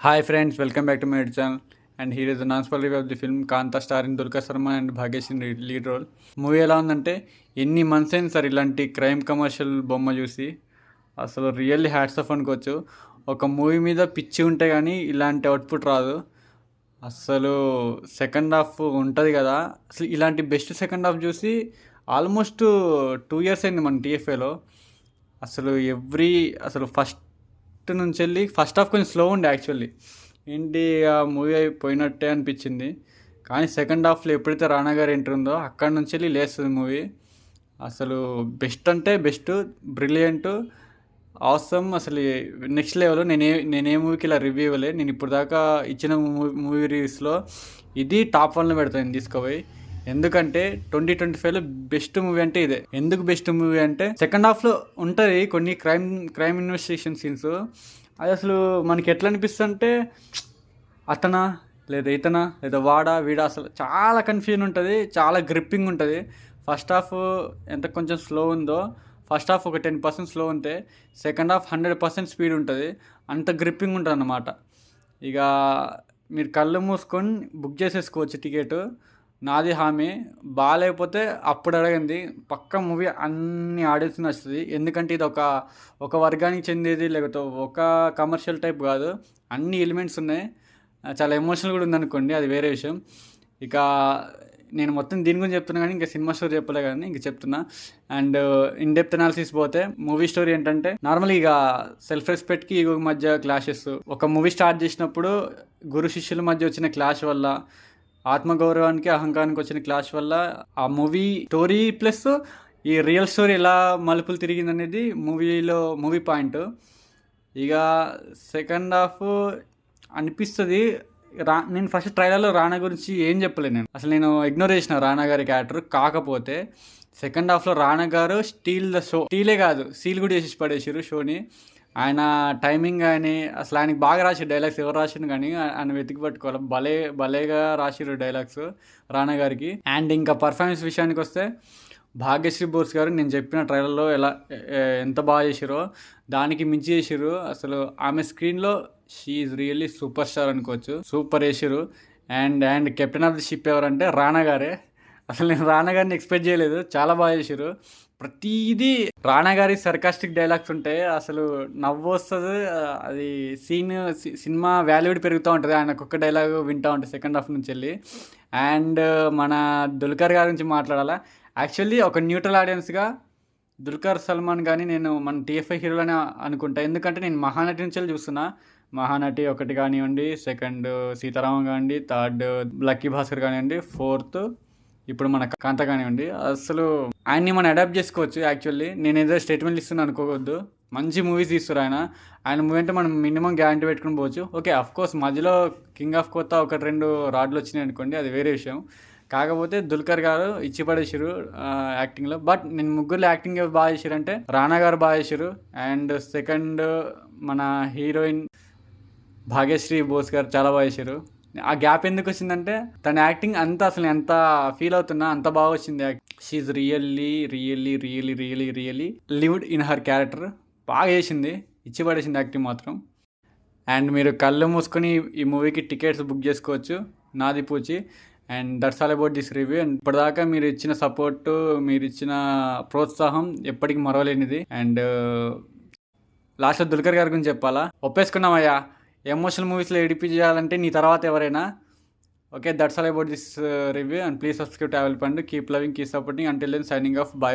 Hi friends, welcome back to my channel. And here is the non-spoiler review of the film Kanta starring Dulquer Salmaan and Bhagesh in lead role. Movie ఎలా ఉందంటే ఎన్ని months అయింది sir ఇలాంటి crime commercial బొమ్మ చూసి అసలు really hats off అనుకోవచ్చు. ఒక మూవీ మీద పిచ్చి ఉంటే కానీ ఇలాంటి అవుట్పుట్ రాదు. అసలు సెకండ్ హాఫ్ ఉంటుంది కదా, అసలు ఇలాంటి బెస్ట్ సెకండ్ హాఫ్ చూసి ఆల్మోస్ట్ 2 years అయింది మన టీఎఫ్ఏలో. అసలు ఫస్ట్ నుంచి వెళ్ళి ఫస్ట్ హాఫ్ కొంచెం స్లో ఉండే యాక్చువల్లీ. ఏంటి ఆ మూవీ అయిపోయినట్టే అనిపించింది. కానీ సెకండ్ హాఫ్లో ఎప్పుడైతే రానా గారు ఎంటర్ ఉందో అక్కడి నుంచి వెళ్ళి లేస్తుంది మూవీ. అసలు బెస్ట్ అంటే బెస్ట్, బ్రిలియంట్, ఆసమ్, అసలు నెక్స్ట్ లెవెల్. నేనే మూవీకి ఇలా రివ్యూ ఇవ్వలే. నేను ఇప్పుడు దాకా ఇచ్చిన మూవీ రివ్యూస్లో ఇది టాప్ 1లో పెడతాను తీసుకోపోయి. ఎందుకంటే 2025లో బెస్ట్ మూవీ అంటే ఇదే. ఎందుకు బెస్ట్ మూవీ అంటే సెకండ్ హాఫ్లో ఉంటుంది కొన్ని క్రైమ్ ఇన్వెస్టిగేషన్ సీన్స్. అది అసలు మనకి ఎట్లా అనిపిస్తుంది అంటే అతనా లేదా ఇతనా లేదా వీడా అసలు చాలా కన్ఫ్యూజన్ ఉంటుంది, చాలా గ్రిప్పింగ్ ఉంటుంది. ఫస్ట్ హాఫ్ ఎంత కొంచెం స్లో ఉందో, ఫస్ట్ హాఫ్ ఒక 10% స్లో ఉంటే సెకండ్ హాఫ్ 100% స్పీడ్ ఉంటుంది. అంత గ్రిప్పింగ్ ఉంటుంది అన్నమాట. ఇక మీరు కళ్ళు మూసుకొని బుక్ చేసేసుకోవచ్చు టికెట్. నాది హామీ. బాగాలేకపోతే అప్పుడు అడగండి, పక్క మూవీ అన్ని ఆడియన్స్ నచ్చుతుంది. ఎందుకంటే ఇది ఒక వర్గానికి చెందేది, లేకపోతే ఒక కమర్షియల్ టైప్ కాదు. అన్ని ఎలిమెంట్స్ ఉన్నాయి. చాలా ఎమోషనల్ కూడా ఉందనుకోండి, అది వేరే విషయం. ఇక నేను మొత్తం దీని గురించి చెప్తున్నా కానీ ఇంకా సినిమా స్టోరీ చెప్పలే కానీ ఇంక చెప్తున్నా. అండ్ ఇన్ డెప్త్ అనాలిసిస్ పోతే మూవీ స్టోరీ ఏంటంటే నార్మల్ ఇక సెల్ఫ్ రెస్పెక్ట్కి ఈగో మధ్య క్లాషెస్. ఒక మూవీ స్టార్ట్ చేసినప్పుడు గురు శిష్యుల మధ్య వచ్చిన క్లాష్ వల్ల, ఆత్మగౌరవానికి అహంకారానికి వచ్చిన క్లాష్ వల్ల ఆ మూవీ స్టోరీ ప్లస్ ఈ రియల్ స్టోరీ ఎలా మలుపులు తిరిగింది అనేది మూవీ పాయింట్. ఇక సెకండ్ హాఫ్ అనిపిస్తుంది. నేను ఫస్ట్ ట్రైలర్లో రానా గురించి ఏం చెప్పలేదు. నేను ఇగ్నోర్ చేసిన రానా గారి క్యారెక్టర్. కాకపోతే సెకండ్ హాఫ్లో రానా గారు స్టీలే కాదు సీల్ కూడా చేసి పడేసారు షోని. ఆయన టైమింగ్ కానీ అసలు ఆయనకి బాగా రాసిరు డైలాగ్స్. ఎవరు రాసిండు కానీ ఆయన వెతికి పట్టుకోవాలి. భలేగా రాసిరు డైలాగ్స్ రానా గారికి. అండ్ ఇంకా పర్ఫార్మెన్స్ విషయానికి వస్తే భాగ్యశ్రీ బోస్ గారు నేను చెప్పిన ట్రైలర్లో ఎంత బాగా చేసిరో దానికి మించి చేసిరు. అసలు ఆమె స్క్రీన్లో she is really super star అనుకోవచ్చు. సూపర్ వేసిరు. And captain of the ship ఎవరంటే రానా గారే. అసలు నేను రానా గారిని ఎక్స్పెక్ట్ చేయలేదు. చాలా బాగా చేసిరు. ప్రతిదీ రానా గారి సర్కాస్టిక్ డైలాగ్స్ ఉంటాయి. అసలు నవ్వు వస్తుంది. అది సినిమా వాల్యూడ్ పెరుగుతూ ఉంటుంది. ఆయన ఒక్కొక్క డైలాగ్ వింటూ ఉంటుంది సెకండ్ హాఫ్ నుంచి వెళ్ళి. అండ్ మన దుల్కర్ గారి గురించి మాట్లాడాలా. యాక్చువల్లీ ఒక న్యూట్రల్ ఆడియన్స్గా దుల్కర్ సల్మాన్ కానీ నేను మన టీఎఫ్ఐ హీరోలని అనుకుంటా. ఎందుకంటే నేను మహానటి నుంచి వెళ్ళి చూస్తున్నా. మహానటి 1 కానివ్వండి, సెకండ్ సీతారామం కానివ్వండి, థర్డ్ లక్కీ భాస్కర్ కానివ్వండి, ఫోర్త్ ఇప్పుడు మన కాంత కానివ్వండి. అసలు ఆయన్ని మనం అడాప్ట్ చేసుకోవచ్చు. యాక్చువల్లీ నేను ఏదో స్టేట్మెంట్ ఇస్తున్నాను అనుకోవద్దు. మంచి మూవీస్ తీస్తారు ఆయన మూవీ అంటే మనం మినిమం గ్యారంటీ పెట్టుకుని పోవచ్చు. ఓకే, అఫ్కోర్స్ మధ్యలో కింగ్ ఆఫ్ కొత్త 1-2 రాడ్లు వచ్చినాయి అనుకోండి, అది వేరే విషయం. కాకపోతే దుల్కర్ గారు ఇచ్చి పడేసారు యాక్టింగ్లో. బట్ నేను ముగ్గురులో యాక్టింగ్ బాగా చేసారంటే రానా గారు బాగా చేసారు. అండ్ సెకండ్ మన హీరోయిన్ భాగ్యశ్రీ బోస్ గారు చాలా బాగా చేశారు. ఆ గ్యాప్ ఎందుకు వచ్చిందంటే తన యాక్టింగ్ అంతా అసలు ఎంత ఫీల్ అవుతున్నా అంత బాగా వచ్చింది. She really really really really really lived in her character. బాగా చేసింది, ఇచ్చి పడేసింది యాక్టింగ్ మాత్రం. అండ్ మీరు కళ్ళు మూసుకొని ఈ మూవీకి టికెట్స్ బుక్ చేసుకోవచ్చు. నాది పూచి. And that's all about this review. And ఇప్పటిదాకా మీరు ఇచ్చిన సపోర్టు, మీరు ఇచ్చిన ప్రోత్సాహం ఎప్పటికీ మరవలేనిది. అండ్ లాస్ట్లో దుల్కర్ గారి గురించి చెప్పాలా, ఒప్పేసుకున్నామయ్యా, ఎమోషనల్ మూవీస్లో ఎడిపి చేయాలంటే నీ తర్వాత ఎవరైనా. Okay, that's all about this review. And please subscribe to అవెల్ పండు. Keep loving, keep supporting. Until then signing off. By.